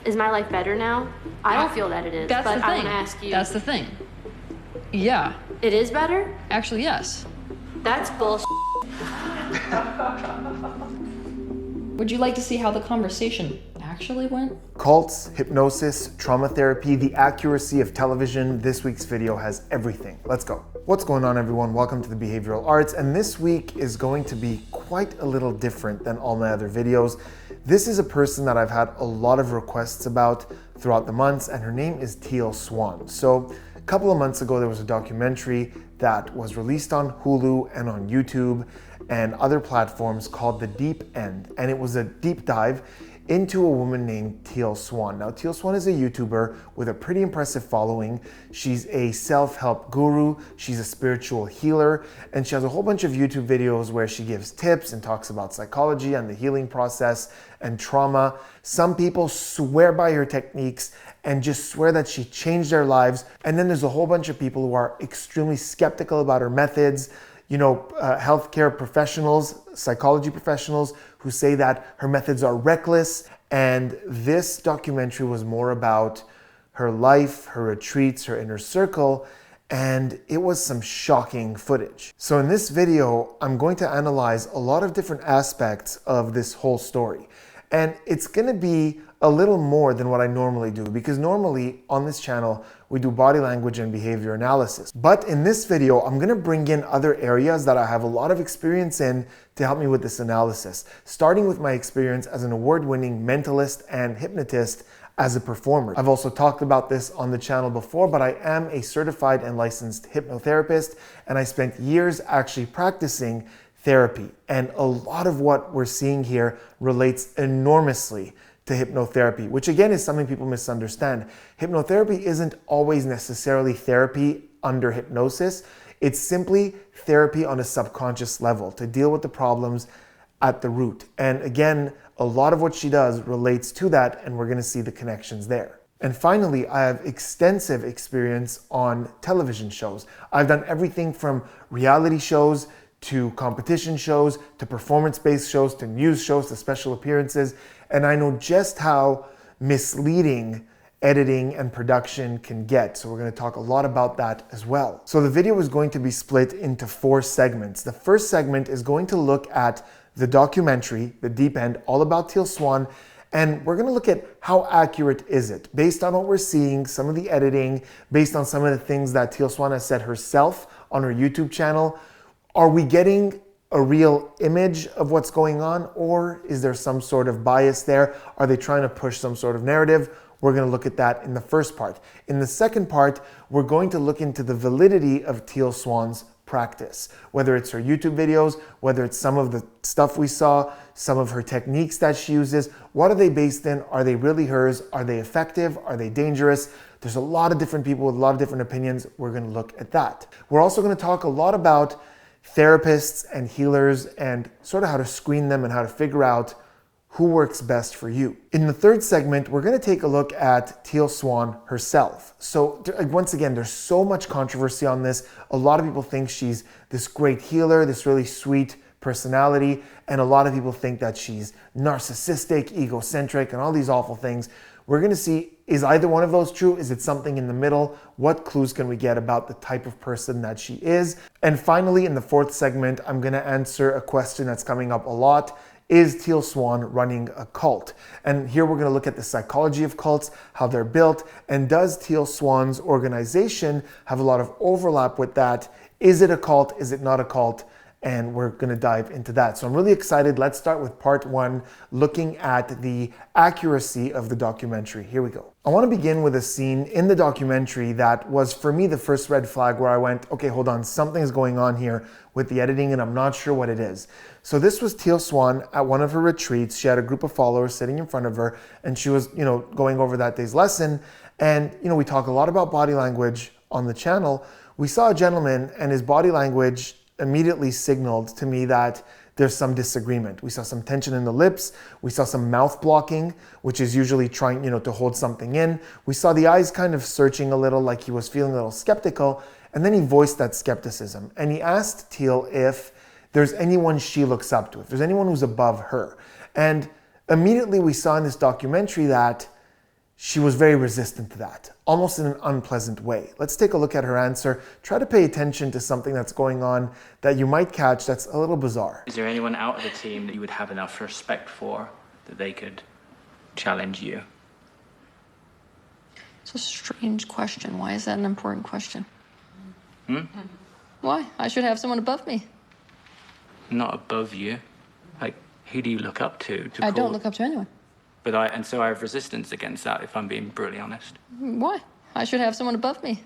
Is my life better now? I don't feel that it is, That's but the I thing. want to ask you. That's the thing. Yeah. It is better? Actually, yes. That's bullshit. Would you like to see how the conversation actually went? Cults, hypnosis, trauma therapy, the accuracy of television. This week's video has everything. Let's go. What's going on, everyone? Welcome to the Behavioral Arts, and this week is going to be quite a little different than all my other videos. This is a person that I've had a lot of requests about throughout the months, and her name is Teal Swan. So a couple of months ago, there was a documentary that was released on Hulu and on YouTube and other platforms called The Deep End, and it was a deep dive into a woman named Teal Swan. Now, Teal Swan is a YouTuber with a pretty impressive following. She's a self-help guru, she's a spiritual healer, and she has a whole bunch of YouTube videos where she gives tips and talks about psychology and the healing process and trauma. Some people swear by her techniques and just swear that she changed their lives. And then there's a whole bunch of people who are extremely skeptical about her methods. Healthcare professionals, psychology professionals who say that her methods are reckless. And this documentary was more about her life, her retreats, her inner circle, and it was some shocking footage. So in this video, I'm going to analyze a lot of different aspects of this whole story. And it's gonna be a little more than what I normally do, because normally on this channel, we do body language and behavior analysis. But in this video, I'm gonna bring in other areas that I have a lot of experience in to help me with this analysis, starting with my experience as an award-winning mentalist and hypnotist as a performer. I've also talked about this on the channel before, but I am a certified and licensed hypnotherapist, and I spent years actually practicing therapy. And a lot of what we're seeing here relates enormously to hypnotherapy, which again is something people misunderstand. Hypnotherapy isn't always necessarily therapy under hypnosis. It's simply therapy on a subconscious level to deal with the problems at the root. And again, a lot of what she does relates to that, and we're gonna see the connections there. And finally, I have extensive experience on television shows. I've done everything from reality shows to competition shows, to performance-based shows, to news shows, to special appearances. And I know just how misleading editing and production can get. So we're gonna talk a lot about that as well. So the video is going to be split into 4 segments. The first segment is going to look at the documentary, The Deep End, all about Teal Swan. And we're gonna look at how accurate is it, based on what we're seeing, some of the editing, based on some of the things that Teal Swan has said herself on her YouTube channel. Are we getting a real image of what's going on, or is there some sort of bias there? Are they trying to push some sort of narrative? We're going to look at that in the first part. In the second part, we're going to look into the validity of Teal Swan's practice, whether it's her YouTube videos, whether it's some of the stuff we saw, some of her techniques that she uses. What are they based in? Are they really hers? Are they effective? Are they dangerous? There's a lot of different people with a lot of different opinions. We're going to look at that. We're also going to talk a lot about therapists and healers and sort of how to screen them and how to figure out who works best for you. In the third segment, we're going to take a look at Teal Swan herself. So once again, there's so much controversy on this. A lot of people think she's this great healer, this really sweet personality, and a lot of people think that she's narcissistic, egocentric, and all these awful things. We're going to see, is either one of those true? Is it something in the middle? What clues can we get about the type of person that she is? And finally, in the fourth segment, I'm going to answer a question that's coming up a lot. Is Teal Swan running a cult? And here we're going to look at the psychology of cults, how they're built, and does Teal Swan's organization have a lot of overlap with that? Is it a cult? Is it not a cult? And we're going to dive into that. So I'm really excited. Let's start with part 1, looking at the accuracy of the documentary. Here we go. I want to begin with a scene in the documentary that was, for me, the first red flag where I went, okay, hold on, something's going on here with the editing and I'm not sure what it is. So this was Teal Swan at one of her retreats. She had a group of followers sitting in front of her and she was, going over that day's lesson. And, we talk a lot about body language on the channel. We saw a gentleman and his body language immediately signaled to me that there's some disagreement. We saw some tension in the lips. We saw some mouth blocking, which is usually trying, to hold something in. We saw the eyes kind of searching a little, like he was feeling a little skeptical. And then he voiced that skepticism. And he asked Teal if there's anyone she looks up to, if there's anyone who's above her. And immediately we saw in this documentary that she was very resistant to that, almost in an unpleasant way. Let's take a look at her answer. Try to pay attention to something that's going on that you might catch that's a little bizarre. Is there anyone out of the team that you would have enough respect for that they could challenge you? It's a strange question. Why is that an important question? Hmm? Why? I should have someone above me. Not above you. Like, who do you look up to? I don't look up to anyone. And so I have resistance against that, if I'm being brutally honest. Why? I should have someone above me.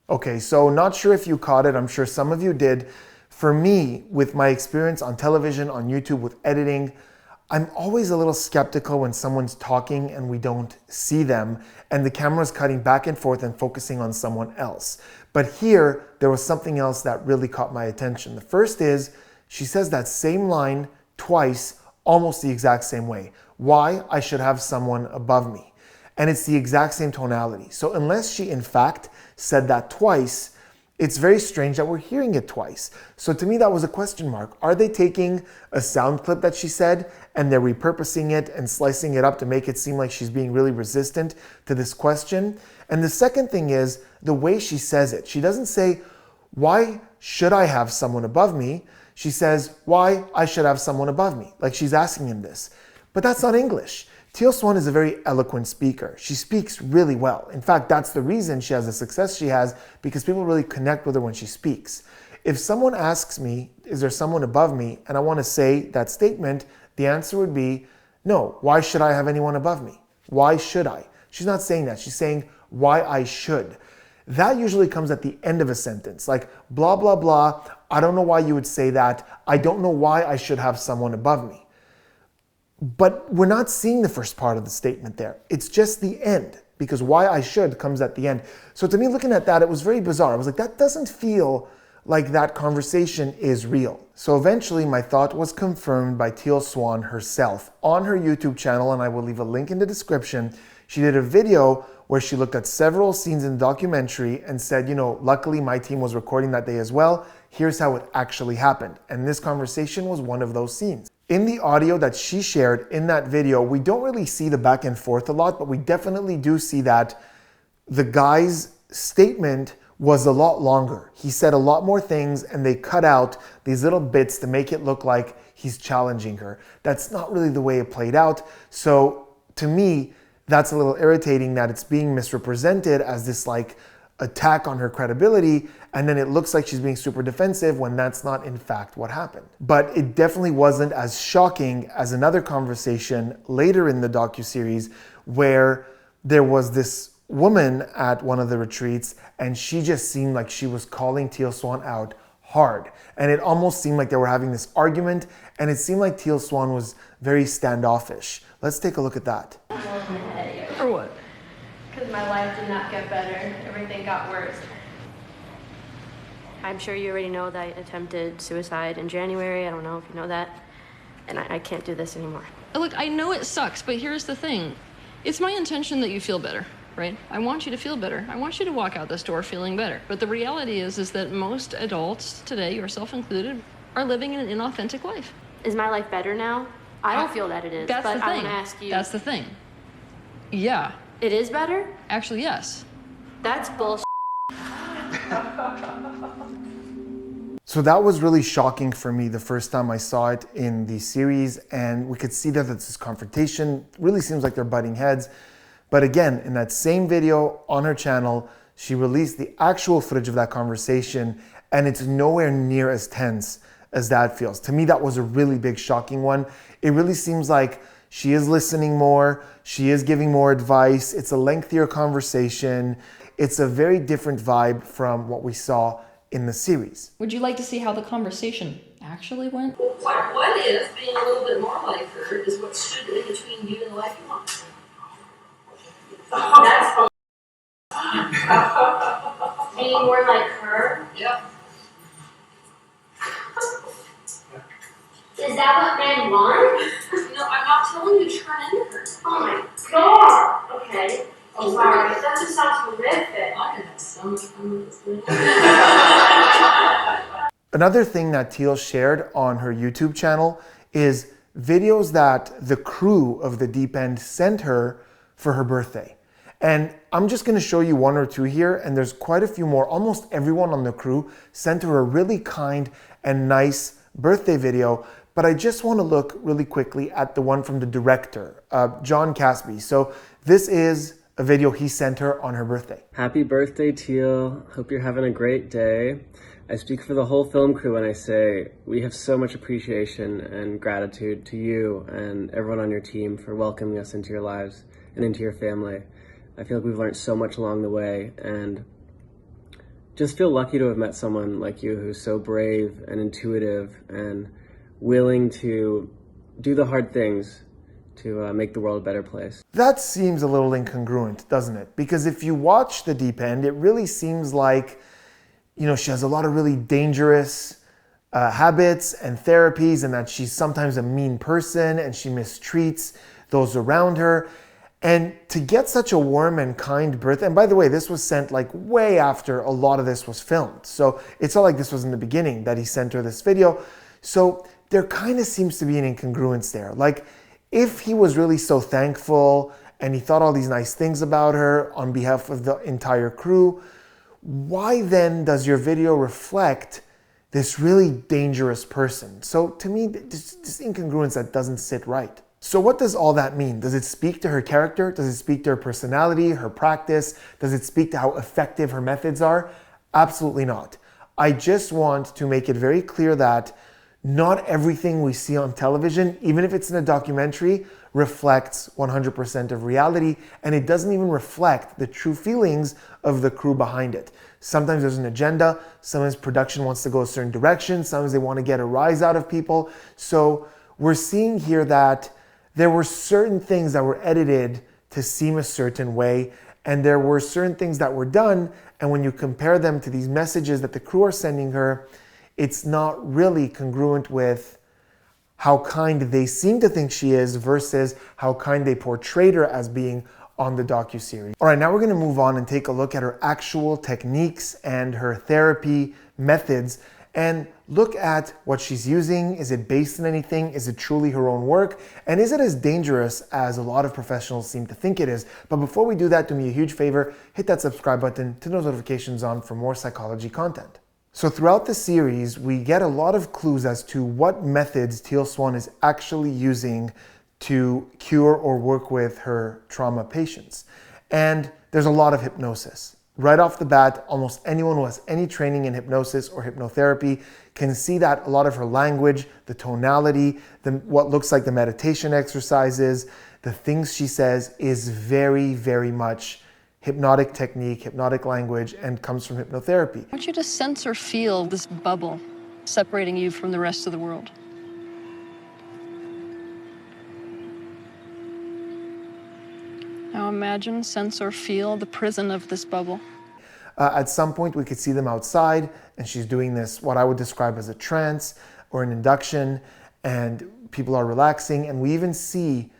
Okay, so not sure if you caught it. I'm sure some of you did. For me, with my experience on television, on YouTube, with editing, I'm always a little skeptical when someone's talking and we don't see them and the camera's cutting back and forth and focusing on someone else. But here, there was something else that really caught my attention. The first is, she says that same line twice, almost the exact same way. Why I should have someone above me. And it's the exact same tonality. So unless she in fact said that twice, it's very strange that we're hearing it twice. So to me, that was a question mark. Are they taking a sound clip that she said and they're repurposing it and slicing it up to make it seem like she's being really resistant to this question? And the second thing is the way she says it. She doesn't say, why should I have someone above me? She says, why I should have someone above me. Like she's asking him this. But that's not English. Teal Swan is a very eloquent speaker. She speaks really well. In fact, that's the reason she has the success she has, because people really connect with her when she speaks. If someone asks me, is there someone above me, and I want to say that statement, the answer would be, no, why should I have anyone above me? Why should I? She's not saying that. She's saying why I should. That usually comes at the end of a sentence, like blah, blah, blah. I don't know why you would say that. I don't know why I should have someone above me. But we're not seeing the first part of the statement there. It's just the end, because why I should comes at the end. So to me, looking at that, it was very bizarre. I was like, that doesn't feel like that conversation is real. So eventually my thought was confirmed by Teal Swan herself on her YouTube channel, and I will leave a link in the description. She did a video where she looked at several scenes in the documentary and said, you know, luckily my team was recording that day as well. Here's how it actually happened. And this conversation was one of those scenes. In the audio that she shared in that video, we don't really see the back and forth a lot, but we definitely do see that the guy's statement was a lot longer. He said a lot more things and they cut out these little bits to make it look like he's challenging her. That's not really the way it played out. So to me, that's a little irritating that it's being misrepresented as this like attack on her credibility, and then it looks like she's being super defensive when that's not in fact what happened. But it definitely wasn't as shocking as another conversation later in the docuseries where there was this woman at one of the retreats and she just seemed like she was calling Teal Swan out hard. And it almost seemed like they were having this argument, and it seemed like Teal Swan was very standoffish. Let's take a look at that. For what? Because my life did not get better. Everything got worse. I'm sure you already know that I attempted suicide in January. I don't know if you know that. And I can't do this anymore. Look, I know it sucks, but here's the thing. It's my intention that you feel better, right? I want you to feel better. I want you to walk out this door feeling better. But the reality is that most adults today, yourself included, are living an inauthentic life. Is my life better now? I don't feel that it is. That's but the thing. I want to ask you. That's the thing. Yeah. It is better? Actually, yes. That's bullshit. So that was really shocking for me the first time I saw it in the series, and we could see that it's this confrontation. It really seems like they're butting heads. But again, in that same video on her channel, she released the actual footage of that conversation, and it's nowhere near as tense as that feels. To me, that was a really big, shocking one. It really seems like she is listening more, she is giving more advice, it's a lengthier conversation. It's a very different vibe from what we saw in the series. Would you like to see how the conversation actually went? What is being a little bit more like her is what stood in between you and the life you want. That's being more like her? Yeah. Is that what men want? No, I'm not telling you to turn into her. Oh my god! Okay. Oh, sorry. That just sounds horrific. I could have so much fun with this. Another thing that Teal shared on her YouTube channel is videos that the crew of the Deep End sent her for her birthday. And I'm just going to show you one or two here, and there's quite a few more. Almost everyone on the crew sent her a really kind and nice birthday video, but I just want to look really quickly at the one from the director, John Casby. So this is a video he sent her on her birthday. Happy birthday, Teal. Hope you're having a great day. I speak for the whole film crew when I say we have so much appreciation and gratitude to you and everyone on your team for welcoming us into your lives and into your family. I feel like we've learned so much along the way, and just feel lucky to have met someone like you who's so brave and intuitive and willing to do the hard things to make the world a better place. That seems a little incongruent, doesn't it? Because if you watch The Deep End, it really seems like, you know, she has a lot of really dangerous habits and therapies, and that she's sometimes a mean person and she mistreats those around her. And to get such a warm and kind birthday, and by the way, this was sent like way after a lot of this was filmed. So it's not like this was in the beginning that he sent her this video. So there kind of seems to be an incongruence there. Like, if he was really so thankful and he thought all these nice things about her on behalf of the entire crew, why then does your video reflect this really dangerous person? So to me, this incongruence that doesn't sit right. So what does all that mean? Does it speak to her character? Does it speak to her personality, her practice? Does it speak to how effective her methods are? Absolutely not. I just want to make it very clear that not everything we see on television, even if it's in a documentary, reflects 100% of reality, and it doesn't even reflect the true feelings of the crew behind it. Sometimes there's an agenda, sometimes production wants to go a certain direction, sometimes they want to get a rise out of people. So we're seeing here that there were certain things that were edited to seem a certain way, and there were certain things that were done, and when you compare them to these messages that the crew are sending her, it's not really congruent with how kind they seem to think she is versus how kind they portrayed her as being on the docuseries. All right, now we're going to move on and take a look at her actual techniques and her therapy methods and look at what she's using. Is it based on anything? Is it truly her own work? And is it as dangerous as a lot of professionals seem to think it is? But before we do that, do me a huge favor, hit that subscribe button, turn those notifications on for more psychology content. So throughout the series, we get a lot of clues as to what methods Teal Swan is actually using to cure or work with her trauma patients. And there's a lot of hypnosis. Right off the bat, almost anyone who has any training in hypnosis or hypnotherapy can see that a lot of her language, the tonality, what looks like the meditation exercises, the things she says is very, very much hypnotic technique, hypnotic language, and comes from hypnotherapy. I want you to sense or feel this bubble separating you from the rest of the world. Now imagine, sense, or feel the prison of this bubble. At some point, we could see them outside, and she's doing this, what I would describe as a trance or an induction, and people are relaxing, and we even see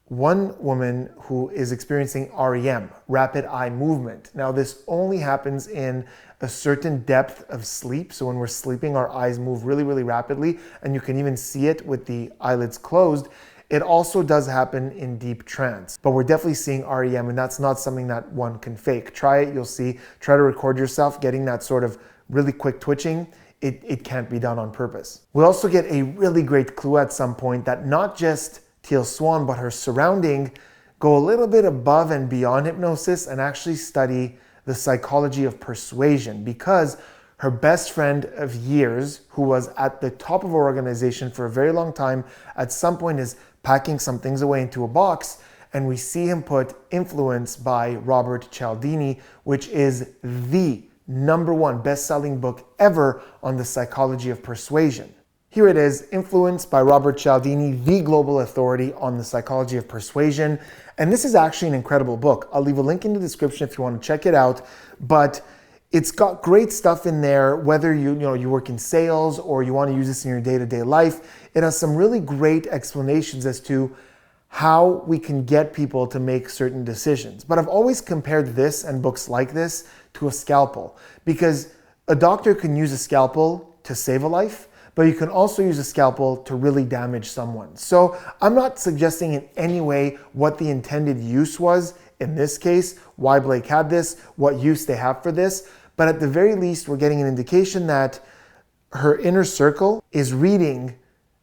one woman who is experiencing REM, rapid eye movement. Now, this only happens in a certain depth of sleep. So when we're sleeping, our eyes move really, really rapidly, and you can even see it with the eyelids closed. It also does happen in deep trance, but we're definitely seeing REM, and that's not something that one can fake. Try it, you'll see. Try to record yourself getting that sort of really quick twitching. It can't be done on purpose. We also get a really great clue at some point that not just Teal Swan, but her surrounding go a little bit above and beyond hypnosis and actually study the psychology of persuasion, because her best friend of years, who was at the top of her organization for a very long time, at some point is packing some things away into a box, and we see him put Influence by Robert Cialdini, which is the #1 best-selling book ever on the psychology of persuasion. Here it is, Influence by Robert Cialdini, the global authority on the psychology of persuasion. And this is actually an incredible book. I'll leave a link in the description if you want to check it out. But it's got great stuff in there, whether you work in sales or you want to use this in your day-to-day life. It has some really great explanations as to how we can get people to make certain decisions. But I've always compared this and books like this to a scalpel, because a doctor can use a scalpel to save a life, but you can also use a scalpel to really damage someone. So I'm not suggesting in any way what the intended use was in this case, why Blake had this, what use they have for this, but at the very least, we're getting an indication that her inner circle is reading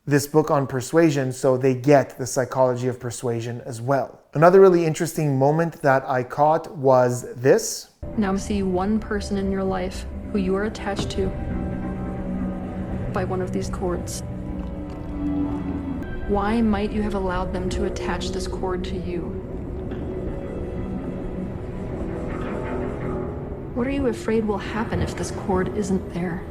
this book on persuasion, so they get the psychology of persuasion as well. Another really interesting moment that I caught was this. Now see one person in your life who you are attached to by one of these cords. Why might you have allowed them to attach this cord to you? What are you afraid will happen if this cord isn't there?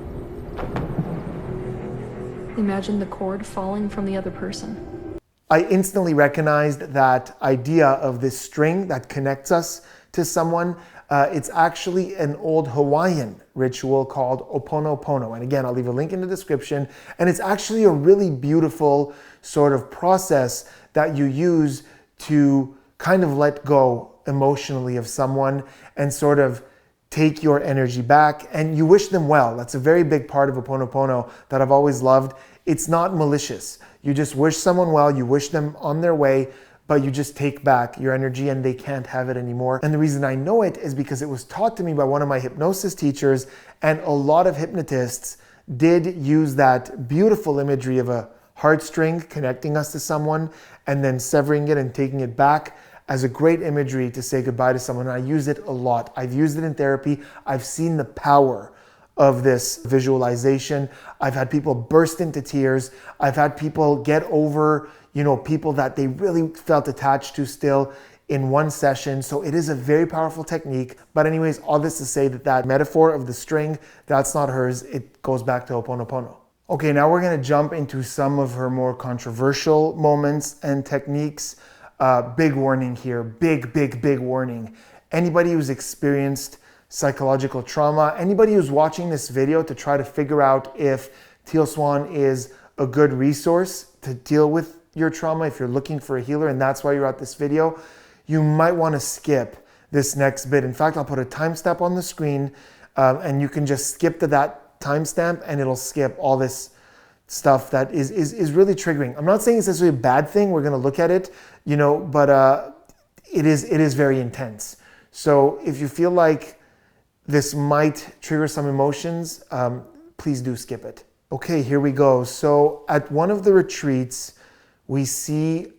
Imagine the cord falling from the other person. I instantly recognized that idea of this string that connects us to someone. It's actually an old Hawaiian ritual called Oponopono. And again, I'll leave a link in the description. And it's actually a really beautiful sort of process that you use to kind of let go emotionally of someone and sort of take your energy back, and you wish them well. That's a very big part of Ho'oponopono that I've always loved. It's not malicious. You just wish someone well, you wish them on their way, but you just take back your energy and they can't have it anymore. And the reason I know it is because it was taught to me by one of my hypnosis teachers, and a lot of hypnotists did use that beautiful imagery of a heartstring connecting us to someone and then severing it and taking it back as a great imagery to say goodbye to someone. I use it a lot. I've used it in therapy. I've seen the power of this visualization. I've had people burst into tears. I've had people get over, people that they really felt attached to still in one session. So it is a very powerful technique. But anyways, all this to say that metaphor of the string, that's not hers. It goes back to Ho'oponopono. Okay, now we're gonna jump into some of her more controversial moments and techniques. Big warning here, big warning. Anybody who's experienced psychological trauma, anybody who's watching this video to try to figure out if Teal Swan is a good resource to deal with your trauma, if you're looking for a healer and that's why you're at this video, you might want to skip this next bit. In fact, I'll put a timestamp on the screen and you can just skip to that timestamp and it'll skip all this stuff that is really triggering. I'm not saying it's necessarily a bad thing. We're going to look at it, but it is very intense. So if you feel like this might trigger some emotions, please do skip it. Okay, here we go. So at one of the retreats, we see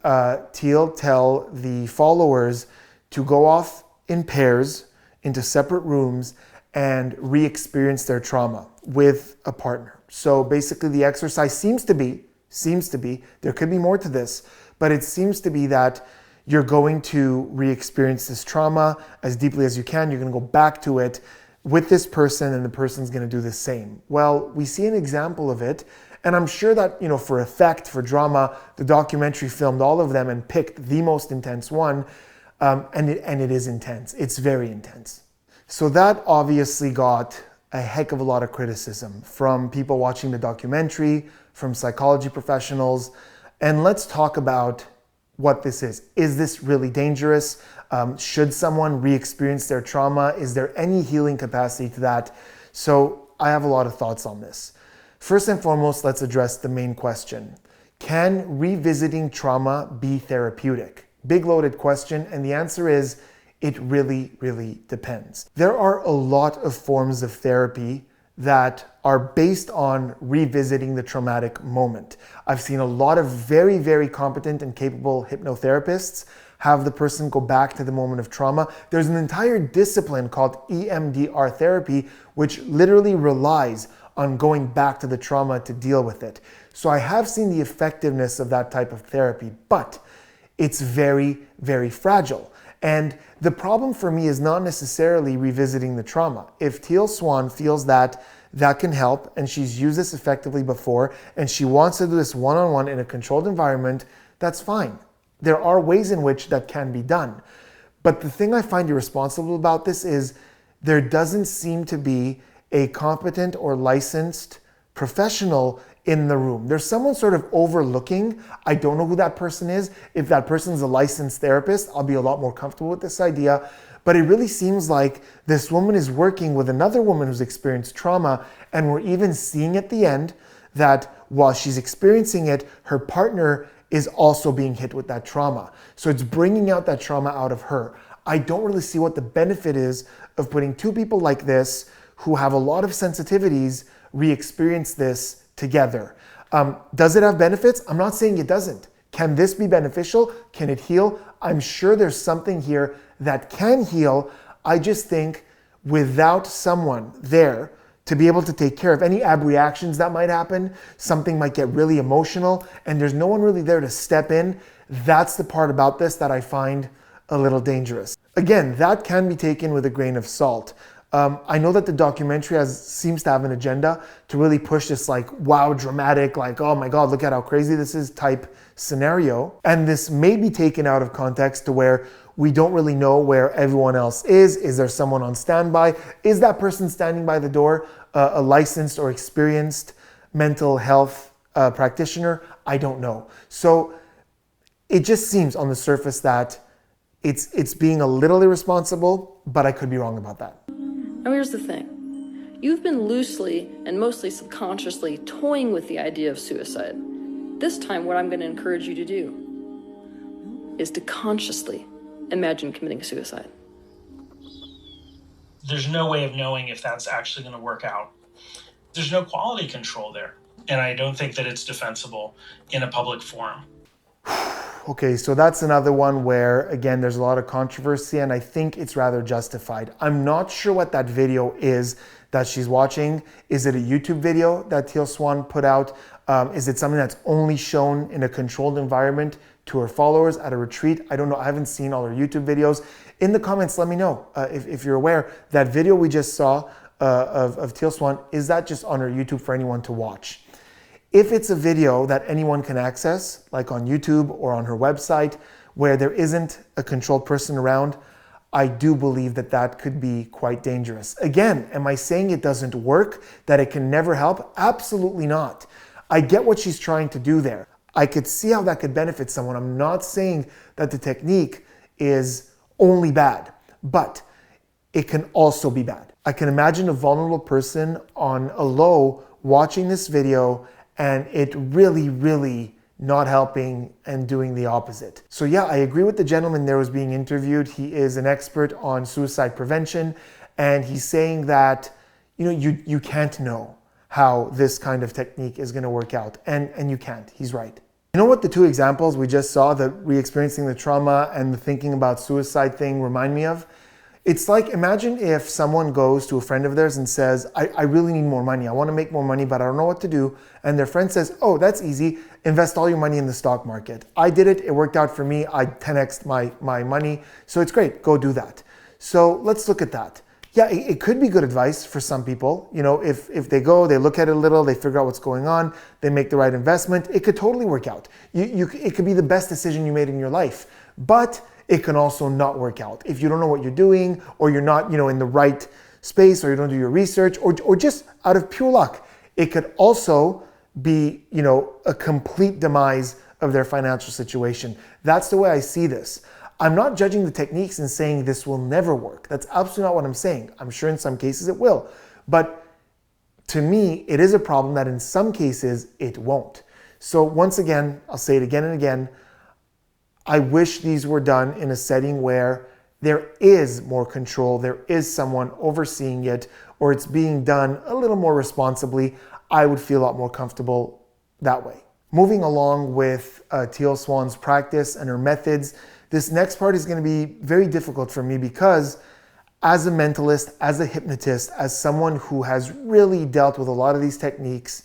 Teal tell the followers to go off in pairs into separate rooms and re-experience their trauma with a partner. So basically the exercise seems to be, there could be more to this, but it seems to be that you're going to re-experience this trauma as deeply as you can. You're going to go back to it with this person and the person's going to do the same. Well, we see an example of it, and I'm sure that, for effect, for drama, the documentary filmed all of them and picked the most intense one, and it is intense. It's very intense. So that obviously got a heck of a lot of criticism from people watching the documentary, from psychology professionals. And let's talk about what this is. Is this really dangerous? Should someone re-experience their trauma? Is there any healing capacity to that? So I have a lot of thoughts on this. First and foremost, let's address the main question. Can revisiting trauma be therapeutic? Big loaded question, and the answer is it really depends. There are a lot of forms of therapy that are based on revisiting the traumatic moment. I've seen a lot of very competent and capable hypnotherapists have the person go back to the moment of trauma. There's an entire discipline called EMDR therapy, which literally relies on going back to the trauma to deal with it. So I have seen the effectiveness of that type of therapy, but it's very fragile. And the problem for me is not necessarily revisiting the trauma. If Teal Swan feels that can help, and she's used this effectively before, and she wants to do this one-on-one in a controlled environment, that's fine. There are ways in which that can be done. But the thing I find irresponsible about this is there doesn't seem to be a competent or licensed professional in the room. There's someone sort of overlooking. I don't know who that person is. If that person's a licensed therapist, I'll be a lot more comfortable with this idea. But it really seems like this woman is working with another woman who's experienced trauma, and we're even seeing at the end that while she's experiencing it, her partner is also being hit with that trauma. So it's bringing out that trauma out of her. I don't really see what the benefit is of putting two people like this who have a lot of sensitivities re-experience this together. Does it have benefits? I'm not saying it doesn't. Can this be beneficial? Can it heal? I'm sure there's something here that can heal. I just think without someone there to be able to take care of any abreactions that might happen, something might get really emotional, and there's no one really there to step in. That's the part about this that I find a little dangerous. Again, that can be taken with a grain of salt. I know that the documentary seems to have an agenda to really push this like, wow, dramatic, like, oh my God, look at how crazy this is type scenario. And this may be taken out of context to where we don't really know where everyone else is. Is there someone on standby? Is that person standing by the door a licensed or experienced mental health practitioner? I don't know. So it just seems on the surface that it's being a little irresponsible, but I could be wrong about that. Now here's the thing. You've been loosely and mostly subconsciously toying with the idea of suicide. This time what I'm going to encourage you to do is to consciously imagine committing suicide. There's no way of knowing if that's actually going to work out. There's no quality control there. And I don't think that it's defensible in a public forum. Okay, so that's another one where, again, there's a lot of controversy, and I think it's rather justified. I'm not sure what that video is that she's watching. Is it a YouTube video that Teal Swan put out? Is it something that's only shown in a controlled environment to her followers at a retreat? I don't know. I haven't seen all her YouTube videos. In the comments, let me know if you're aware. That video we just saw of Teal Swan, is that just on her YouTube for anyone to watch? If it's a video that anyone can access, like on YouTube or on her website, where there isn't a controlled person around, I do believe that that could be quite dangerous. Again, am I saying it doesn't work, that it can never help? Absolutely not. I get what she's trying to do there. I could see how that could benefit someone. I'm not saying that the technique is only bad, but it can also be bad. I can imagine a vulnerable person on a low watching this video and it really, really not helping and doing the opposite. So yeah, I agree with the gentleman there who's being interviewed. He is an expert on suicide prevention, and he's saying that, you know, you can't know how this kind of technique is gonna work out, and you can't. He's right. You know what the two examples we just saw, the re-experiencing the trauma and the thinking about suicide thing, remind me of? It's like, imagine if someone goes to a friend of theirs and says, I really need more money. I want to make more money, but I don't know what to do. And their friend says, oh, that's easy. Invest all your money in the stock market. I did it. It worked out for me. I 10x'd my money. So it's great. Go do that. So let's look at that. Yeah, it could be good advice for some people. You know, if they go, they look at it a little, they figure out what's going on, they make the right investment, it could totally work out. It could be the best decision you made in your life. But it can also not work out if you don't know what you're doing, or you're not, in the right space, or you don't do your research, or just out of pure luck. It could also be, a complete demise of their financial situation. That's the way I see this. I'm not judging the techniques and saying this will never work. That's absolutely not what I'm saying. I'm sure in some cases it will. But to me, it is a problem that in some cases it won't. So once again, I'll say it again and again, I wish these were done in a setting where there is more control, there is someone overseeing it, or it's being done a little more responsibly. I would feel a lot more comfortable that way. Moving along with Teal Swan's practice and her methods, this next part is going to be very difficult for me because as a mentalist, as a hypnotist, as someone who has really dealt with a lot of these techniques,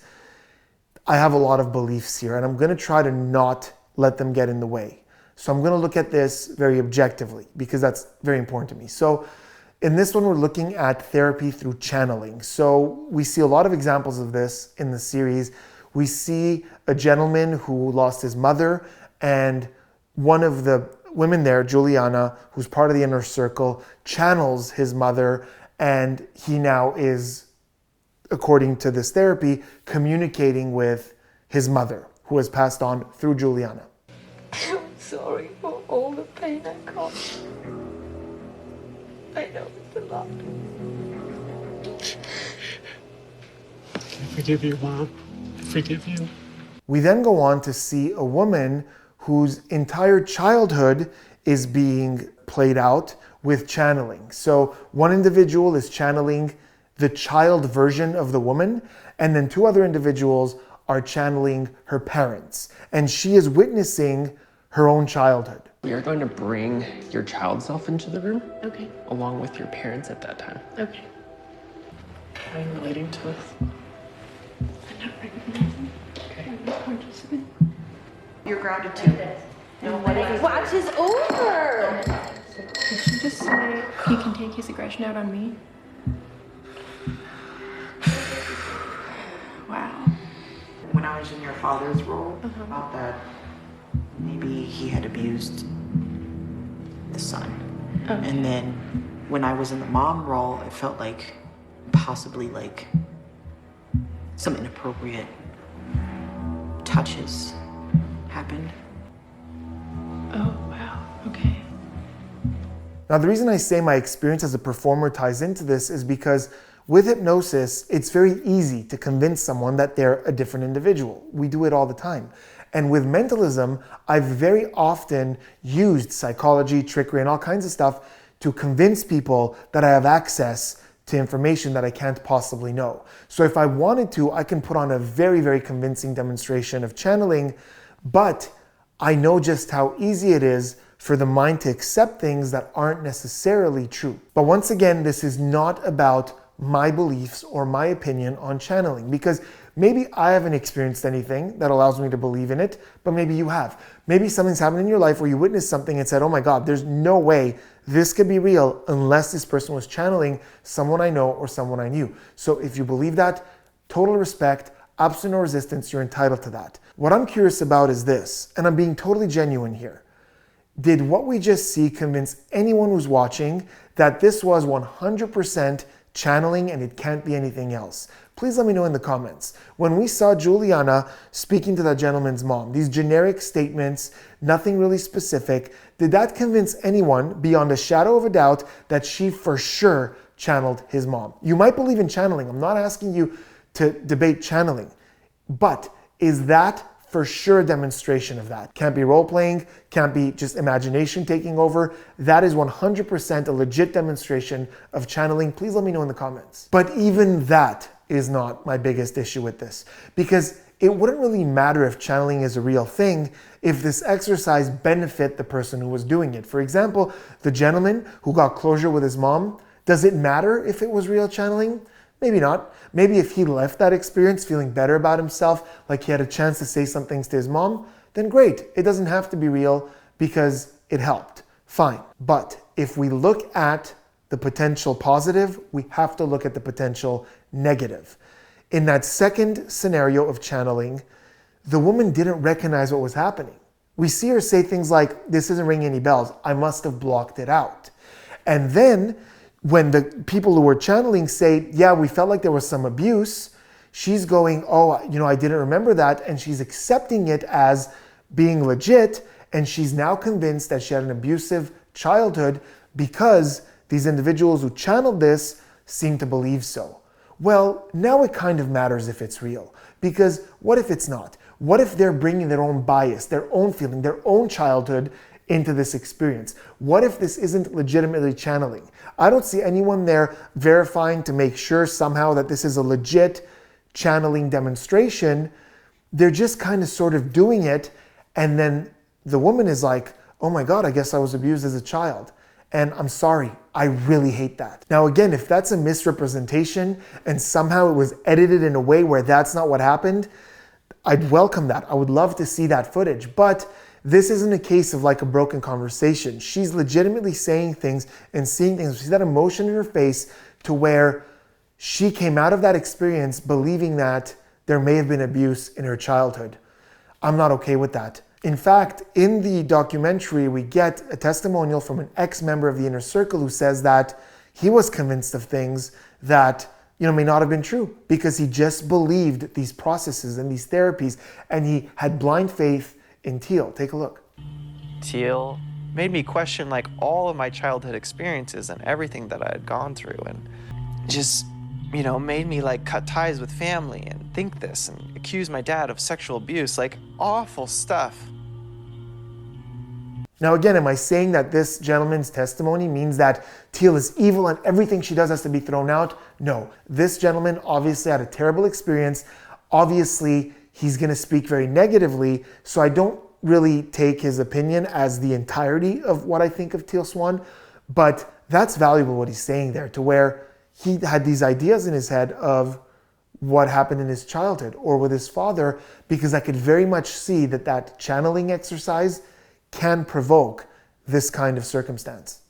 I have a lot of beliefs here, and I'm going to try to not let them get in the way. So I'm going to look at this very objectively because that's very important to me. So in this one, we're looking at therapy through channeling. So we see a lot of examples of this in the series. We see a gentleman who lost his mother, and one of the women there, Juliana, who's part of the inner circle, channels his mother, and he now is, according to this therapy, communicating with his mother, who has passed on through Juliana. I'm sorry for all the pain I caused. I know it's a lot. I forgive you, Mom. forgive you. We then go on to see a woman whose entire childhood is being played out with channeling. So one individual is channeling the child version of the woman, and then two other individuals are channeling her parents. And she is witnessing her own childhood. We are going to bring your child self into the room. Okay. Along with your parents at that time. Okay. Are you relating to this? I'm not recognizing. Okay. I'm not participating. You're grounded too. Watch is over. Did she just say he can take his aggression out on me? Wow. When I was in your father's role, I thought that maybe he had abused the son. Okay. And then when I was in the mom role, it felt like possibly like some inappropriate touches happened. Oh, wow. Okay. Now, the reason I say my experience as a performer ties into this is because with hypnosis, it's very easy to convince someone that they're a different individual. We do it all the time. And with mentalism, I've very often used psychology, trickery, and all kinds of stuff to convince people that I have access to information that I can't possibly know. So if I wanted to, I can put on a very, very convincing demonstration of channeling, but I know just how easy it is for the mind to accept things that aren't necessarily true. But once again, this is not about my beliefs or my opinion on channeling, because maybe I haven't experienced anything that allows me to believe in it, but maybe you have. Maybe something's happened in your life where you witnessed something and said, oh my God, there's no way this could be real unless this person was channeling someone I know or someone I knew. So if you believe that, total respect, absolute no resistance, you're entitled to that. What I'm curious about is this, and I'm being totally genuine here. Did what we just see convince anyone who's watching that this was 100% channeling and it can't be anything else? Please let me know in the comments. When we saw Juliana speaking to that gentleman's mom, these generic statements, nothing really specific, did that convince anyone beyond a shadow of a doubt that she for sure channeled his mom? You might believe in channeling. I'm not asking you to debate channeling, but is that for sure a demonstration of that? Can't be role-playing, can't be just imagination taking over. That is 100% a legit demonstration of channeling. Please let me know in the comments. But even that is not my biggest issue with this, because it wouldn't really matter if channeling is a real thing if this exercise benefit the person who was doing it. For example, the gentleman who got closure with his mom, does it matter if it was real channeling? Maybe not. Maybe if he left that experience feeling better about himself, like he had a chance to say some things to his mom, then great. It doesn't have to be real because it helped. Fine. But if we look at the potential positive, we have to look at the potential negative. In that second scenario of channeling, the woman didn't recognize what was happening. We see her say things like, this isn't ringing any bells. I must have blocked it out. And then when the people who were channeling say, yeah, we felt like there was some abuse, she's going, oh, I didn't remember that. And she's accepting it as being legit. And she's now convinced that she had an abusive childhood because these individuals who channeled this seem to believe so. Well, now it kind of matters if it's real, because what if it's not? What if they're bringing their own bias, their own feeling, their own childhood into this experience? What if this isn't legitimately channeling? I don't see anyone there verifying to make sure somehow that this is a legit channeling demonstration. They're just kind of sort of doing it, and then the woman is like, oh my God, I guess I was abused as a child. And I'm sorry, I really hate that. Now again, if that's a misrepresentation and somehow it was edited in a way where that's not what happened, I'd welcome that. I would love to see that footage. But this isn't a case of like a broken conversation. She's legitimately saying things and seeing things. She's that emotion in her face to where she came out of that experience believing that there may have been abuse in her childhood. I'm not okay with that. In fact, in the documentary, we get a testimonial from an ex-member of the inner circle who says that he was convinced of things that may not have been true because he just believed these processes and these therapies, and he had blind faith in Teal. Take a look. Teal made me question like all of my childhood experiences and everything that I had gone through, and just made me like cut ties with family and think this and accuse my dad of sexual abuse, like awful stuff. Now again, am I saying that this gentleman's testimony means that Teal is evil and everything she does has to be thrown out? No. This gentleman obviously had a terrible experience. Obviously, he's going to speak very negatively, so I don't really take his opinion as the entirety of what I think of Teal Swan, but that's valuable what he's saying there, to where he had these ideas in his head of what happened in his childhood or with his father, because I could very much see that that channeling exercise can provoke this kind of circumstance.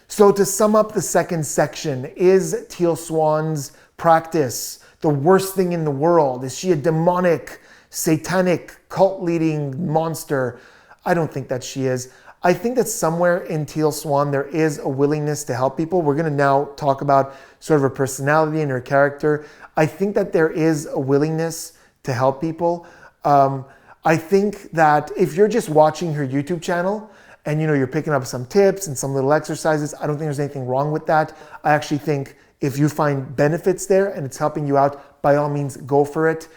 So to sum up the second section, is Teal Swan's practice the worst thing in the world? Is she a demonic, satanic, cult-leading monster? I don't think that she is. I think that somewhere in Teal Swan there is a willingness to help people. We're going to now talk about sort of her personality and her character. I think that there is a willingness to help people. I think that if you're just watching her YouTube channel and you're picking up some tips and some little exercises, I don't think there's anything wrong with that. I actually think if you find benefits there and it's helping you out, by all means, go for it.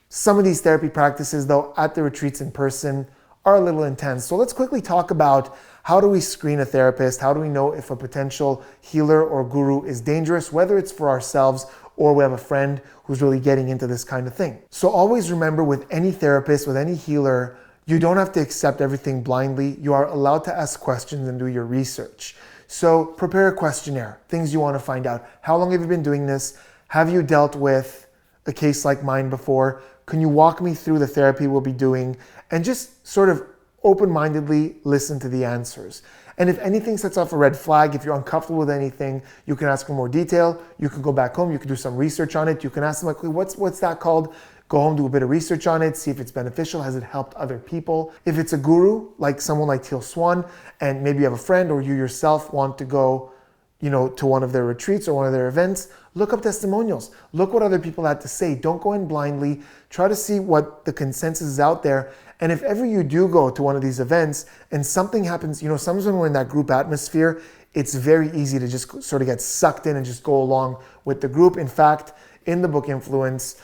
Some of these therapy practices, though, at the retreats in person are a little intense. So let's quickly talk about how do we screen a therapist? How do we know if a potential healer or guru is dangerous, whether it's for ourselves or we have a friend who's really getting into this kind of thing. So always remember, with any therapist, with any healer, you don't have to accept everything blindly. You are allowed to ask questions and do your research. So prepare a questionnaire, things you want to find out. How long have you been doing this? Have you dealt with a case like mine before? Can you walk me through the therapy we'll be doing? And just sort of open-mindedly listen to the answers. And if anything sets off a red flag, if you're uncomfortable with anything, you can ask for more detail. You can go back home, you can do some research on it. You can ask them, like, what's that called? Go home, do a bit of research on it, see if it's beneficial, has it helped other people? If it's a guru, like someone like Teal Swan, and maybe you have a friend or you yourself want to go to one of their retreats or one of their events, look up testimonials. Look what other people had to say. Don't go in blindly. Try to see what the consensus is out there. And if ever you do go to one of these events and something happens, sometimes when we're in that group atmosphere, it's very easy to just sort of get sucked in and just go along with the group. In fact, in the book Influence,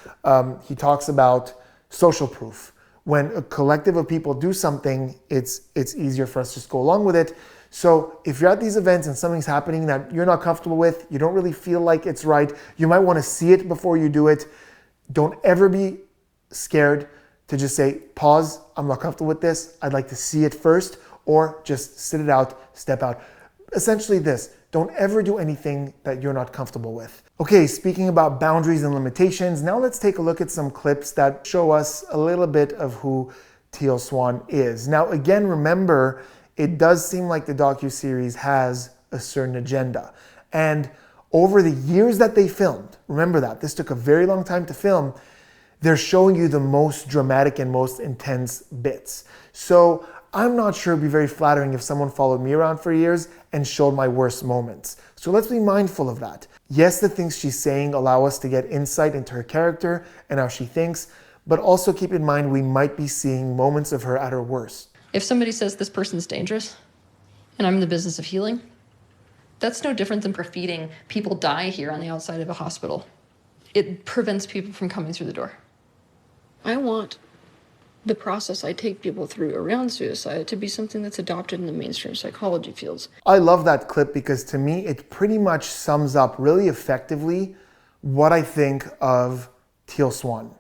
he talks about social proof. When a collective of people do something, it's easier for us to just go along with it. So if you're at these events and something's happening that you're not comfortable with, you don't really feel like it's right, you might want to see it before you do it. Don't ever be scared to just say, pause, I'm not comfortable with this, I'd like to see it first, or just sit it out, step out. Essentially this, don't ever do anything that you're not comfortable with. Okay, speaking about boundaries and limitations, now let's take a look at some clips that show us a little bit of who Teal Swan is. Now again, remember, it does seem like the docuseries has a certain agenda. And over the years that they filmed, remember that, this took a very long time to film, they're showing you the most dramatic and most intense bits. So I'm not sure it'd be very flattering if someone followed me around for years and showed my worst moments. So let's be mindful of that. Yes, the things she's saying allow us to get insight into her character and how she thinks, but also keep in mind we might be seeing moments of her at her worst. If somebody says this person's dangerous, and I'm in the business of healing, that's no different than profeting people die here on the outside of a hospital. It prevents people from coming through the door. I want the process I take people through around suicide to be something that's adopted in the mainstream psychology fields. I love that clip because to me, it pretty much sums up really effectively what I think of Teal Swan.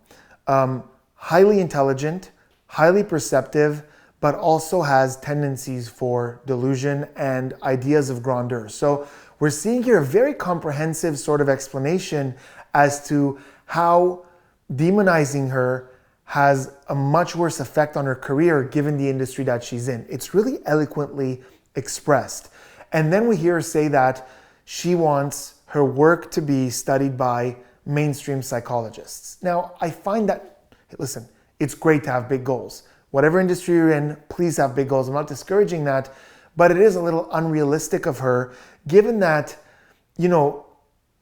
Highly intelligent, highly perceptive, but also has tendencies for delusion and ideas of grandeur. So we're seeing here a very comprehensive sort of explanation as to how demonizing her has a much worse effect on her career given the industry that she's in. It's really eloquently expressed. And then we hear her say that she wants her work to be studied by mainstream psychologists. Now, I find that, listen, it's great to have big goals. Whatever industry you're in, please have big goals. I'm not discouraging that, but it is a little unrealistic of her, given that,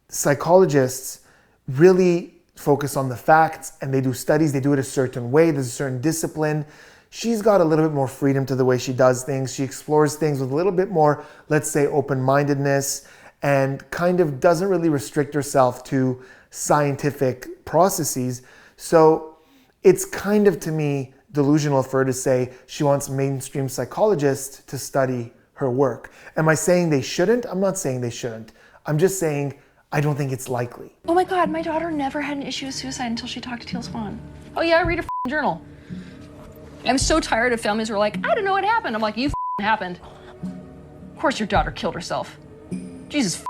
psychologists really focus on the facts and they do studies, they do it a certain way, there's a certain discipline. She's got a little bit more freedom to the way she does things. She explores things with a little bit more, let's say, open-mindedness and kind of doesn't really restrict herself to scientific processes. So it's kind of, to me, delusional for her to say she wants mainstream psychologists to study her work. Am I saying they shouldn't? I'm not saying they shouldn't. I'm just saying I don't think it's likely. Oh my God, my daughter never had an issue with suicide until she talked to Teal Swan. Oh yeah, I read her journal. I'm so tired of families who are like, I don't know what happened. I'm like, you happened. Of course your daughter killed herself. Jesus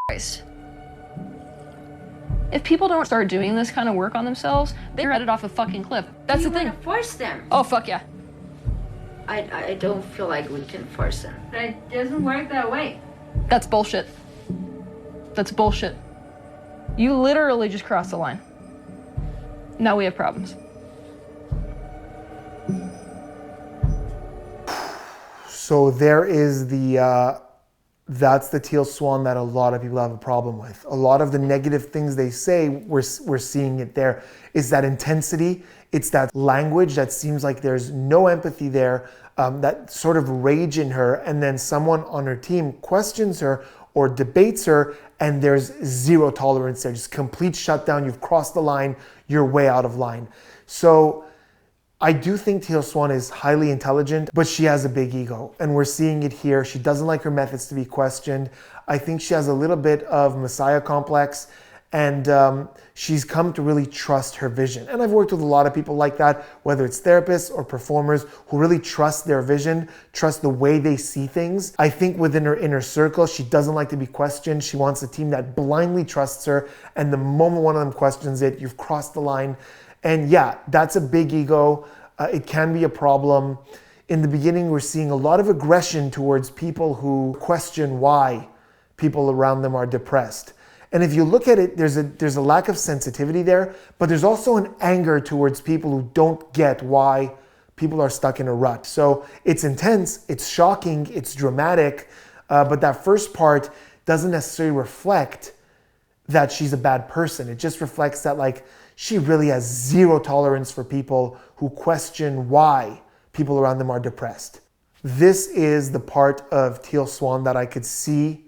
Christ. If people don't start doing this kind of work on themselves, they're headed off a fucking cliff. That's the thing. Force them. Oh, fuck yeah. I don't feel like we can force them. But it doesn't work that way. That's bullshit. That's bullshit. You literally just crossed the line. Now we have problems. So there is that's the Teal Swan that a lot of people have a problem with. A lot of the negative things they say, we're seeing it there. Is that intensity, it's that language that seems like there's no empathy there, that sort of rage in her, and then someone on her team questions her or debates her, and there's zero tolerance there, just complete shutdown. You've crossed the line, you're way out of line. So I do think Teal Swan is highly intelligent, but she has a big ego, and we're seeing it here. She doesn't like her methods to be questioned. I think she has a little bit of Messiah complex, and she's come to really trust her vision. And I've worked with a lot of people like that, whether it's therapists or performers who really trust their vision, trust the way they see things. I think within her inner circle, she doesn't like to be questioned. She wants a team that blindly trusts her, and the moment one of them questions it, you've crossed the line. And yeah, that's a big ego. It can be a problem. In the beginning, we're seeing a lot of aggression towards people who question why people around them are depressed. And if you look at it, there's a lack of sensitivity there, but there's also an anger towards people who don't get why people are stuck in a rut. So it's intense, it's shocking, it's dramatic, but that first part doesn't necessarily reflect that she's a bad person. It just reflects that, like, she really has zero tolerance for people who question why people around them are depressed. This is the part of Teal Swan that I could see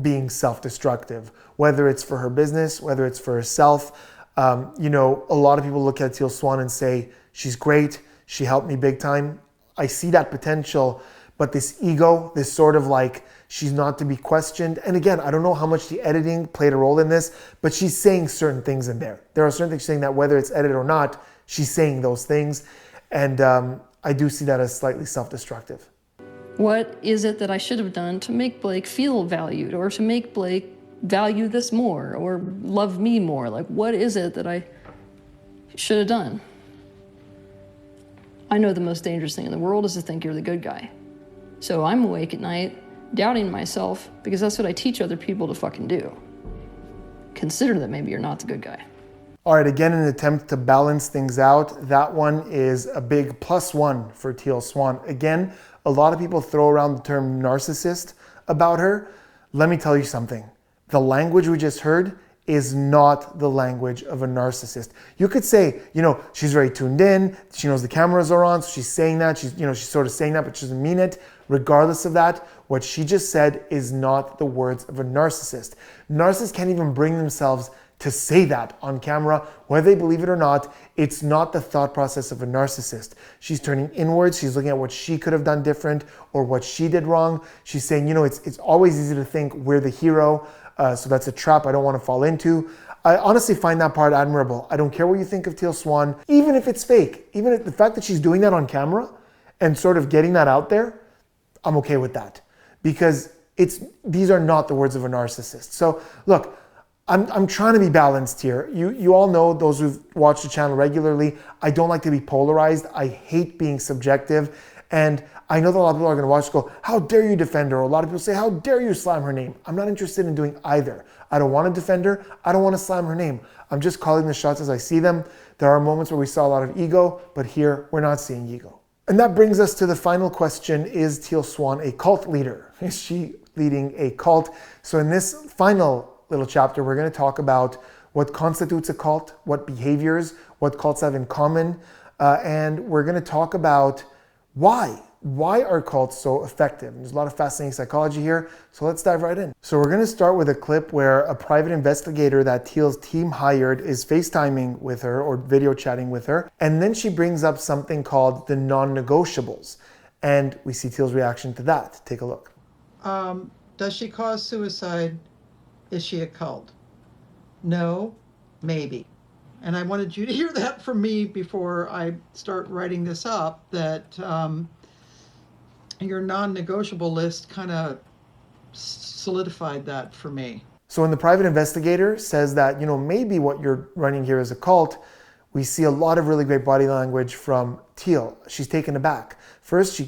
being self-destructive, whether it's for her business, whether it's for herself. A lot of people look at Teal Swan and say, she's great, she helped me big time. I see that potential, but this ego, this sort of like, she's not to be questioned. And again, I don't know how much the editing played a role in this, but she's saying certain things in there. There are certain things she's saying that whether it's edited or not, she's saying those things. And I do see that as slightly self-destructive. What is it that I should have done to make Blake feel valued, or to make Blake value this more, or love me more? Like, what is it that I should have done? I know the most dangerous thing in the world is to think you're the good guy. So I'm awake at night, doubting myself, because that's what I teach other people to fucking do. Consider that maybe you're not the good guy. All right, again, in an attempt to balance things out, that one is a big +1 for Teal Swan. Again, a lot of people throw around the term narcissist about her. Let me tell you something. The language we just heard is not the language of a narcissist. You could say, she's very tuned in, she knows the cameras are on, so she's saying that, she's sort of saying that, but she doesn't mean it. Regardless of that, what she just said is not the words of a narcissist. Narcissists can't even bring themselves to say that on camera, whether they believe it or not. It's not the thought process of a narcissist. She's turning inwards. She's looking at what she could have done different or what she did wrong. She's saying, it's always easy to think we're the hero, so that's a trap I don't want to fall into. I honestly find that part admirable. I don't care what you think of Teal Swan, even if it's fake. Even if the fact that she's doing that on camera and sort of getting that out there, I'm okay with that, because these are not the words of a narcissist. So look, I'm trying to be balanced here. You all know, those who've watched the channel regularly, I don't like to be polarized. I hate being subjective. And I know that a lot of people are going to watch and go, how dare you defend her? Or a lot of people say, how dare you slam her name? I'm not interested in doing either. I don't want to defend her. I don't want to slam her name. I'm just calling the shots as I see them. There are moments where we saw a lot of ego, but here we're not seeing ego. And that brings us to the final question. Is Teal Swan a cult leader? Is she leading a cult? So in this final little chapter, we're going to talk about what constitutes a cult, what behaviors, what cults have in common, and we're going to talk about why Why are cults so effective? And there's a lot of fascinating psychology here, so let's dive right in. So we're going to start with a clip where a private investigator that Teal's team hired is FaceTiming with her or video chatting with her, and then she brings up something called the non-negotiables, and we see Teal's reaction to that. Take a look. Does she cause suicide? Is she a cult? No, maybe. And I wanted you to hear that from me before I start writing this up, that your non-negotiable list kind of solidified that for me. So when the private investigator says that, maybe what you're running here is a cult, we see a lot of really great body language from Teal. She's taken aback. First,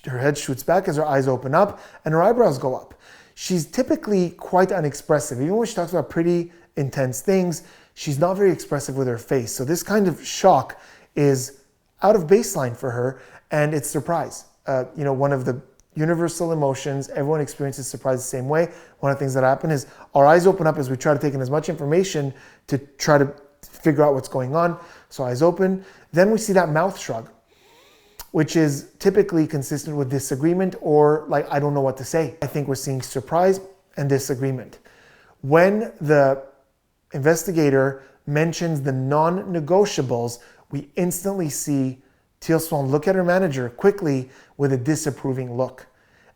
her head shoots back as her eyes open up and her eyebrows go up. She's typically quite unexpressive. Even when she talks about pretty intense things, she's not very expressive with her face. So this kind of shock is out of baseline for her, and it's surprise. One of the universal emotions, everyone experiences surprise the same way. One of the things that happen is our eyes open up as we try to take in as much information to try to figure out what's going on. So eyes open. Then we see that mouth shrug, which is typically consistent with disagreement or like, I don't know what to say. I think we're seeing surprise and disagreement. When the investigator mentions the non-negotiables, we instantly see Teal Swan look at her manager quickly with a disapproving look.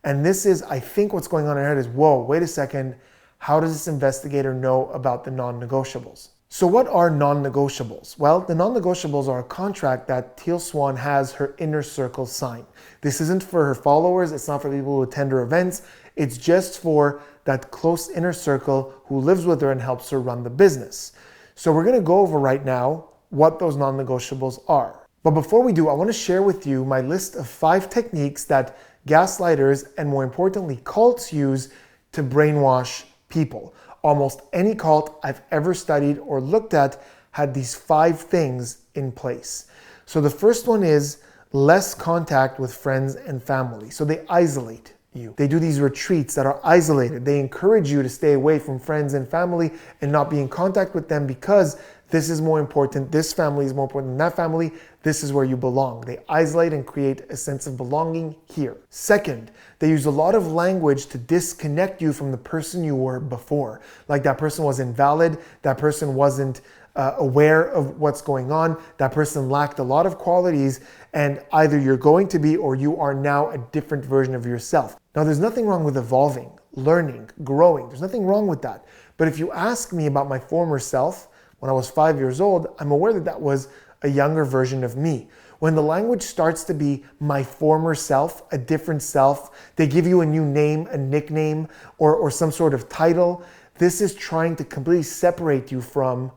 And this is, I think what's going on in her head is, whoa, wait a second, how does this investigator know about the non-negotiables? So what are non-negotiables? Well, the non-negotiables are a contract that Teal Swan has her inner circle sign. This isn't for her followers, it's not for people who attend her events, it's just for that close inner circle who lives with her and helps her run the business. So we're gonna go over right now what those non-negotiables are. But before we do, I want to share with you my list of 5 techniques that gaslighters and more importantly cults use to brainwash people. Almost any cult I've ever studied or looked at had these 5 things in place. So the first one is less contact with friends and family. So they isolate you. They do these retreats that are isolated. They encourage you to stay away from friends and family and not be in contact with them because this is more important, this family is more important than that family, this is where you belong. They isolate and create a sense of belonging here. Second, they use a lot of language to disconnect you from the person you were before. Like that person was invalid, that person wasn't aware of what's going on, that person lacked a lot of qualities, and either you're going to be or you are now a different version of yourself. Now there's nothing wrong with evolving, learning, growing, there's nothing wrong with that. But if you ask me about my former self, when I was 5 years old, I'm aware that that was a younger version of me. When the language starts to be my former self, a different self, they give you a new name, a nickname, or some sort of title, this is trying to completely separate you from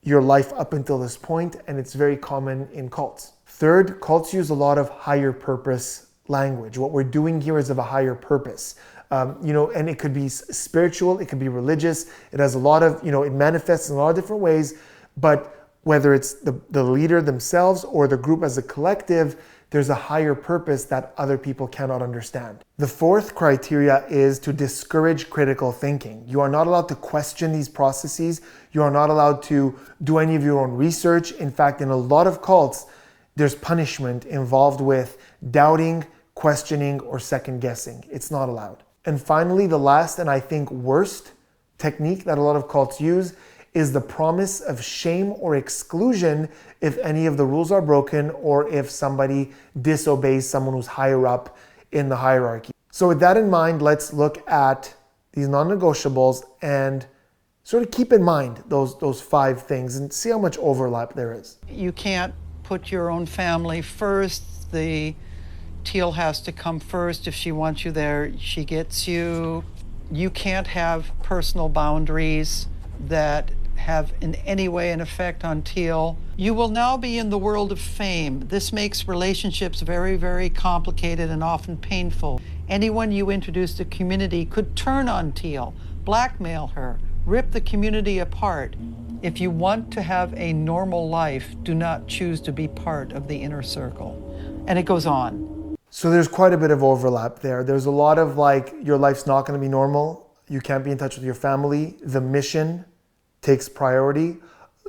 your life up until this point, and it's very common in cults. Third, cults use a lot of higher purpose language. What we're doing here is of a higher purpose. And it could be spiritual, it could be religious. It has a lot of, it manifests in a lot of different ways, but whether it's the leader themselves or the group as a collective, there's a higher purpose that other people cannot understand. The fourth criteria is to discourage critical thinking. You are not allowed to question these processes. You are not allowed to do any of your own research. In fact, in a lot of cults, there's punishment involved with doubting, questioning, or second guessing. It's not allowed. And finally, the last and I think worst technique that a lot of cults use is the promise of shame or exclusion if any of the rules are broken or if somebody disobeys someone who's higher up in the hierarchy. So with that in mind, let's look at these non-negotiables and sort of keep in mind those 5 things and see how much overlap there is. You can't put your own family first. The Teal has to come first. If she wants you there, she gets you. You can't have personal boundaries that have in any way an effect on Teal. You will now be in the world of fame. This makes relationships very, very complicated and often painful. Anyone you introduce to the community could turn on Teal, blackmail her, rip the community apart. If you want to have a normal life, do not choose to be part of the inner circle. And it goes on. So there's quite a bit of overlap there. There's a lot of like, your life's not going to be normal. You can't be in touch with your family. The mission takes priority.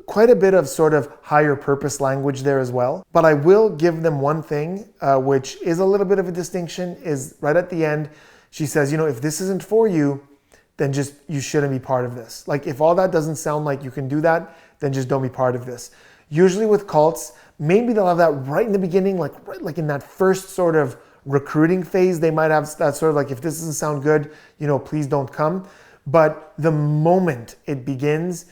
quite a bit of sort of higher purpose language there as well. But I will give them one thing, which is a little bit of a distinction, is right at the end, she says, you know, if this isn't for you, then just, you shouldn't be part of this. Like, if all that doesn't sound like you can do that, then just don't be part of this. Usually with cults, maybe they'll have that right in the beginning, like in that first sort of recruiting phase, they might have that sort of like, if this doesn't sound good, you know, please don't come. But the moment it begins,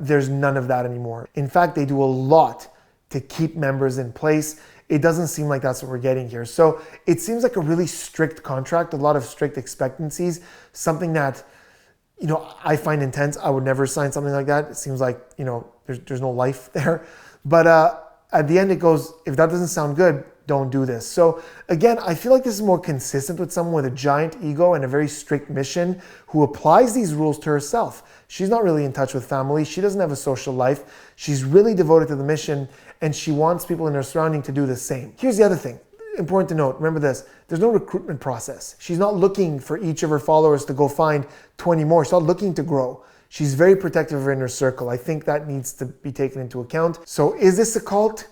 there's none of that anymore. In fact, they do a lot to keep members in place. It doesn't seem like that's what we're getting here. So it seems like a really strict contract, a lot of strict expectancies, something that, you know, I find intense. I would never sign something like that. It seems like, you know, there's no life there. But at the end it goes, if that doesn't sound good, don't do this. So again, I feel like this is more consistent with someone with a giant ego and a very strict mission who applies these rules to herself. She's not really in touch with family. She doesn't have a social life. She's really devoted to the mission, and she wants people in her surrounding to do the same. Here's the other thing, important to note, remember this, there's no recruitment process. She's not looking for each of her followers to go find 20 more. She's not looking to grow. She's very protective of her inner circle. I think that needs to be taken into account. So is this a cult?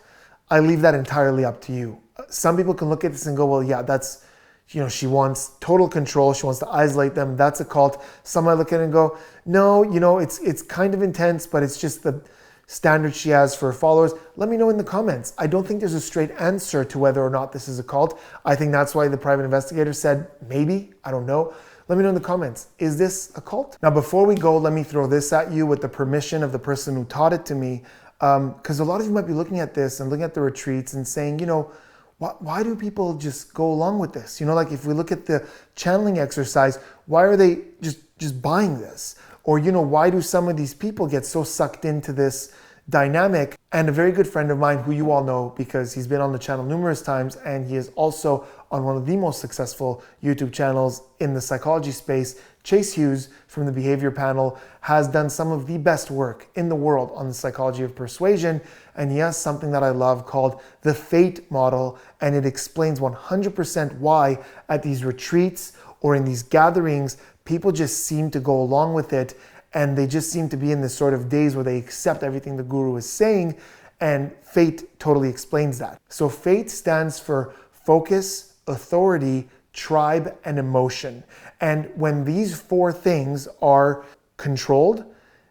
I leave that entirely up to you. Some people can look at this and go, well, yeah, that's, you know, she wants total control. She wants to isolate them. That's a cult. Some might look at it and go, no, you know, it's kind of intense, but it's just the standard she has for her followers. Let me know in the comments. I don't think there's a straight answer to whether or not this is a cult. I think that's why the private investigator said maybe. I don't know. Let me know in the comments. Is this a cult? Now, before we go, let me throw this at you with the permission of the person who taught it to me. Because a lot of you might be looking at this and looking at the retreats and saying, you know, why do people just go along with this? You know, like if we look at the channeling exercise, why are they just buying this? Or, you know, why do some of these people get so sucked into this dynamic? And a very good friend of mine who you all know because he's been on the channel numerous times, and he is also on one of the most successful YouTube channels in the psychology space, Chase Hughes from the Behavior Panel, has done some of the best work in the world on the psychology of persuasion. And he has something that I love called the Fate model. And it explains 100% why at these retreats or in these gatherings, people just seem to go along with it. And they just seem to be in this sort of daze where they accept everything the guru is saying. And Fate totally explains that. So Fate stands for focus, authority, tribe, and emotion. And when these four things are controlled,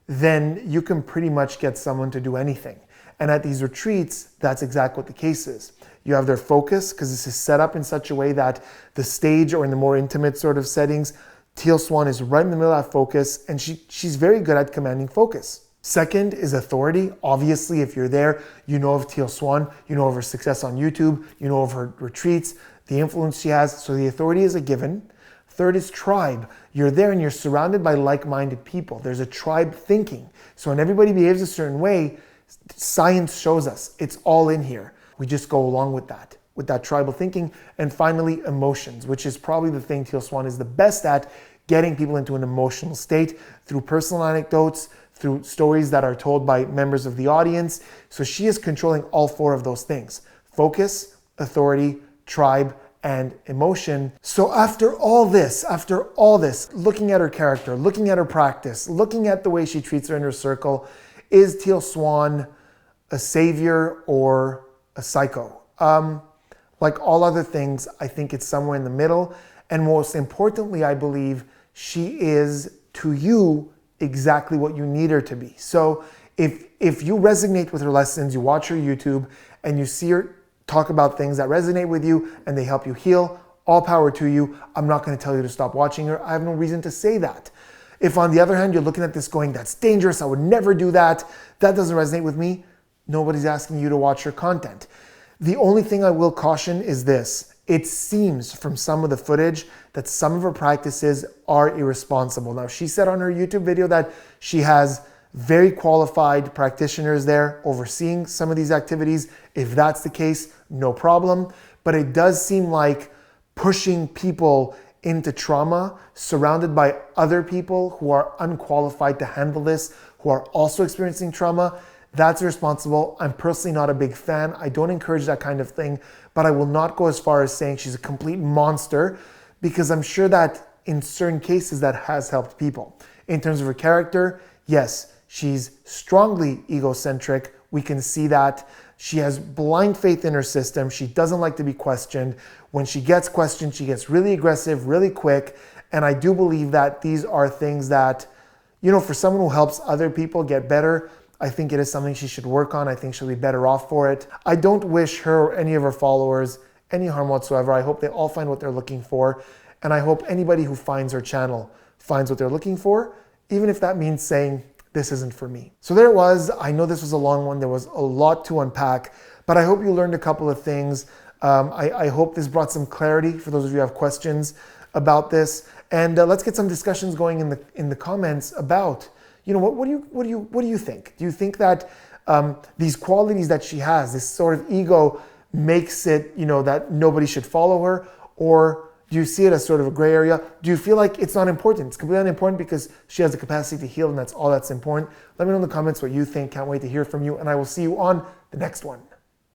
then you can pretty much get someone to do anything. And at these retreats, that's exactly what the case is. You have their focus, because this is set up in such a way that the stage or in the more intimate sort of settings, Teal Swan is right in the middle of that focus, and she's very good at commanding focus. Second is authority. Obviously, if you're there, you know of Teal Swan, you know of her success on YouTube, you know of her retreats, the influence she has, so the authority is a given. Third is tribe. You're there and you're surrounded by like-minded people. There's a tribe thinking. So when everybody behaves a certain way, science shows us it's all in here. We just go along with that tribal thinking. And finally, emotions, which is probably the thing Teal Swan is the best at, getting people into an emotional state through personal anecdotes, through stories that are told by members of the audience. So she is controlling all four of those things: focus, authority, tribe, and emotion. So after all this, looking at her character, looking at her practice, looking at the way she treats her inner circle, is Teal Swan a savior or a psycho? Like all other things, I think it's somewhere in the middle. And most importantly, I believe she is, to you, exactly what you need her to be. So if you resonate with her lessons, you watch her YouTube, and you see her talk about things that resonate with you and they help you heal, all power to you. I'm not going to tell you to stop watching her. I have no reason to say that. If on the other hand, you're looking at this going, that's dangerous, I would never do that, that doesn't resonate with me, nobody's asking you to watch her content. The only thing I will caution is this: it seems from some of the footage that some of her practices are irresponsible. Now, she said on her YouTube video that she has very qualified practitioners there overseeing some of these activities. If that's the case, no problem. But it does seem like pushing people into trauma, surrounded by other people who are unqualified to handle this, who are also experiencing trauma, that's irresponsible. I'm personally not a big fan. I don't encourage that kind of thing, but I will not go as far as saying she's a complete monster, because I'm sure that in certain cases that has helped people. In terms of her character, yes, she's strongly egocentric. We can see that. She has blind faith in her system. She doesn't like to be questioned. When she gets questioned, she gets really aggressive, really quick. And I do believe that these are things that, you know, for someone who helps other people get better, I think it is something she should work on. I think she'll be better off for it. I don't wish her or any of her followers any harm whatsoever. I hope they all find what they're looking for. And I hope anybody who finds her channel finds what they're looking for, even if that means saying, this isn't for me. So there it was. I know this was a long one. There was a lot to unpack, but I hope you learned a couple of things. I hope this brought some clarity for those of you who have questions about this. And let's get some discussions going in the comments about, you know, what do you think? Do you think that these qualities that she has, this sort of ego, makes it, you know, that nobody should follow her? Or do you see it as sort of a gray area? Do you feel like it's not important? It's completely unimportant because she has the capacity to heal and that's all that's important. Let me know in the comments what you think. Can't wait to hear from you, and I will see you on the next one.